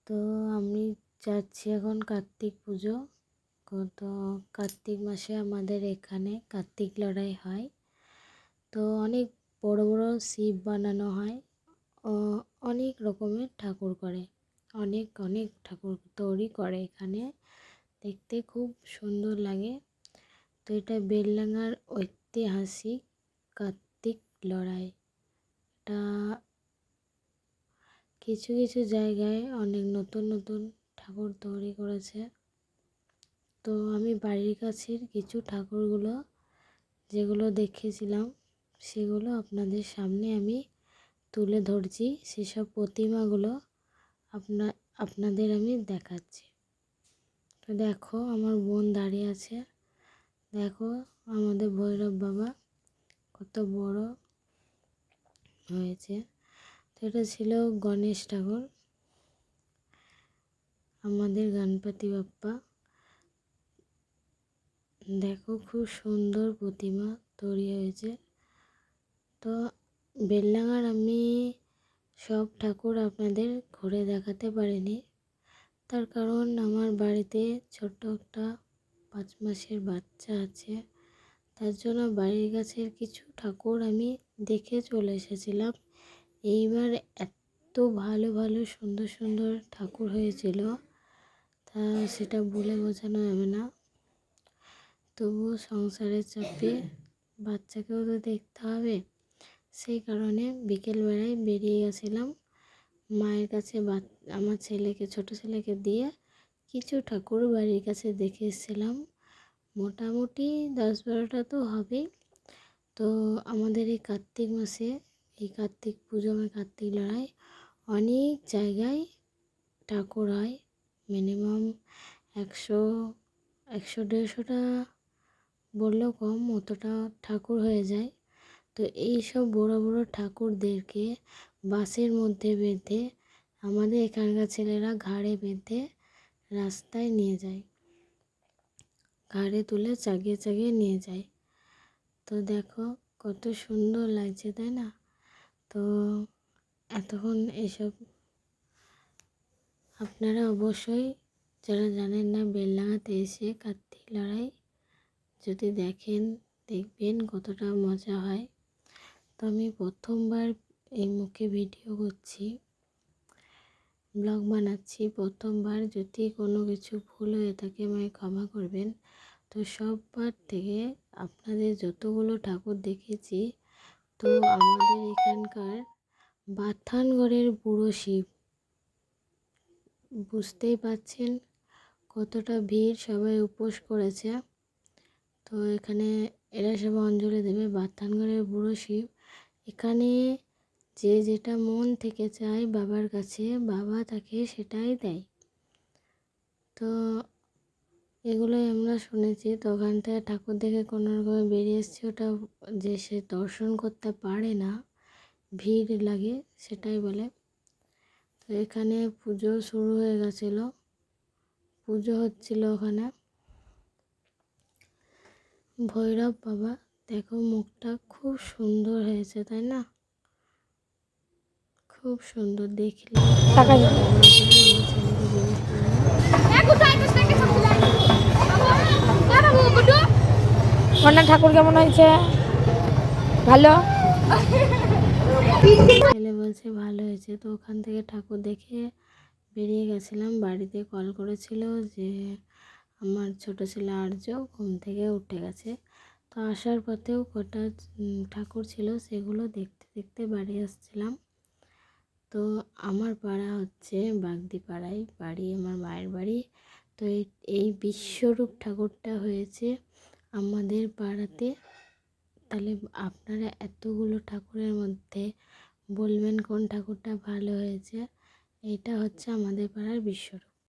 তো আমি যাচ্ছি এখন কার্তিক পুজো। তো কার্তিক মাসে আমাদের এখানে কার্তিক লড়াই হয়। তো অনেক বড় বড় শিব বানানো হয়, অনেক রকমের ঠাকুর করে, অনেক অনেক ঠাকুর তৈরি করে এখানে, দেখতে খুব সুন্দর লাগে। তো এটা বেলডাঙার ঐতিহাসিক কার্তিক লড়াই। এটা কিছু কিছু জায়গায় অনেক নতুন নতুন ঠাকুর তৈরি করেছে। তো আমি বাড়ির কাছের কিছু ঠাকুরগুলো যেগুলো দেখেছিলাম সেগুলো আপনাদের সামনে আমি তুলে ধরছি। সেসব প্রতিমাগুলো আপনাদের আমি দেখাচ্ছি। তো দেখো আমার বোন দাঁড়িয়ে আছে, দেখো আমাদের ভৈরব বাবা কত বড় হয়েছে। তো এটা ছিল গণেশ ঠাকুর, আমাদের গণপতি বাপ্পা। দেখো খুব সুন্দর প্রতিমা তৈরি হয়েছে। তো বেলডাঙার আমি সব ঠাকুর আপনাদের ঘুরে দেখাতে পারিনি, তার কারণ আমার বাড়িতে ছোট্ট একটা 5 মাসের বাচ্চা আছে, তার জন্য বাড়ির কাছের কিছু ঠাকুর আমি দেখে চলে এসেছিলাম। এইবার এত ভালো ভালো সুন্দর সুন্দর ঠাকুর হয়েছিল, তা সেটা বলে বোঝানো যাবে না। তবুও সংসারের চাপে বাচ্চাকেও তো দেখতে হবে, সেই কারণে বিকেলবেলায় বেরিয়ে গেছিলাম মায়ের কাছে। আমার ছেলেকে, ছোট ছেলেকে দিয়ে কিছু ঠাকুর বাড়ির কাছে দেখে এসেছিলাম। মোটামুটি 10-12টা তো হবেই। তো আমাদের এই কার্তিক মাসে, এই কার্তিক পুজো মানে কার্তিক লড়াই, অনেক জায়গায় ঠাকুর হয়। মিনিমাম 100-150টা বললেও কম, অতটা ঠাকুর হয়ে যায়। তো এই সব বড় বড় ঠাকুরদেরকে বাসের মধ্যে বেঁধে আমাদের এখানকার ছেলেরা ঘাড়ে বেঁধে রাস্তায় নিয়ে যায়, ঘাড়ে তুলে চাগিয়ে চাগিয়ে নিয়ে যায়। তো দেখো কত সুন্দর লাগছে, তাই না? তো এতক্ষণ এসব আপনারা অবশ্যই যারা জানেন না, বেলডাঙাতে এসে কার্তিক লড়াই যদি দেখেন, দেখবেন কতটা মজা হয়। তো আমি প্রথমবার এই মুখে ভিডিও করছি, ব্লগ বানাচ্ছি প্রথমবার। যদি কোনো কিছু ভুল হয়ে থাকে আমায় ক্ষমা করবেন। তো সববার থেকে আপনাদের যতগুলো ঠাকুর দেখেছি, তো আমাদের এখানকার বাথানগড়ের বুড়ো শিব, বুঝতেই পাচ্ছেন কতটা ভিড়, সবাই উপোস করেছে। তো এখানে এরা সব অঞ্জলি দেবে। বাথানগড়ের বুড়ো শিব, এখানে যে যেটা মন থেকে চায় বাবার কাছে, বাবা তাকে সেটাই দেয়। তো এগুলোই আমরা শুনেছি। তো ওখান থেকে ঠাকুর দেখে কোনো রকমে বেরিয়ে এসেছি। ওটা যে সে দর্শন করতে পারে না, ভিড় লাগে সেটাই বলে। তো এখানে পুজো শুরু হয়ে গেছিলো, পুজো হচ্ছিল ওখানে। ভৈরব বাবা, দেখো মুখটা খুব সুন্দর হয়েছে, তাই না? খুব সুন্দর দেখলে। ঠাকুর কেমন হয়েছে? ভালো। ছেলে বলছে ভালো হয়েছে। তো ওখান থেকে ঠাকুর দেখে বেরিয়ে গেছিলাম। বাড়িতে কল করেছিল যে আমার ছোট ছেলে আর্য ঘুম থেকে উঠে গেছে। তো আসার পথেও কটা ঠাকুর ছিল, সেগুলো দেখতে দেখতে বাড়ি আসছিলাম। তো আমার পাড়া হচ্ছে বাগদি পাড়ায় বাড়ি, আমার মায়ের বাড়ি। তো এই বিশ্বরূপ ঠাকুরটা হয়েছে আমাদের পাড়াতে। তাহলে আপনারা এতগুলো ঠাকুরের মধ্যে বলবেন কোন ঠাকুরটা ভালো হয়েছে। এটা হচ্ছে আমাদের পাড়ার বিশ্বরূপ।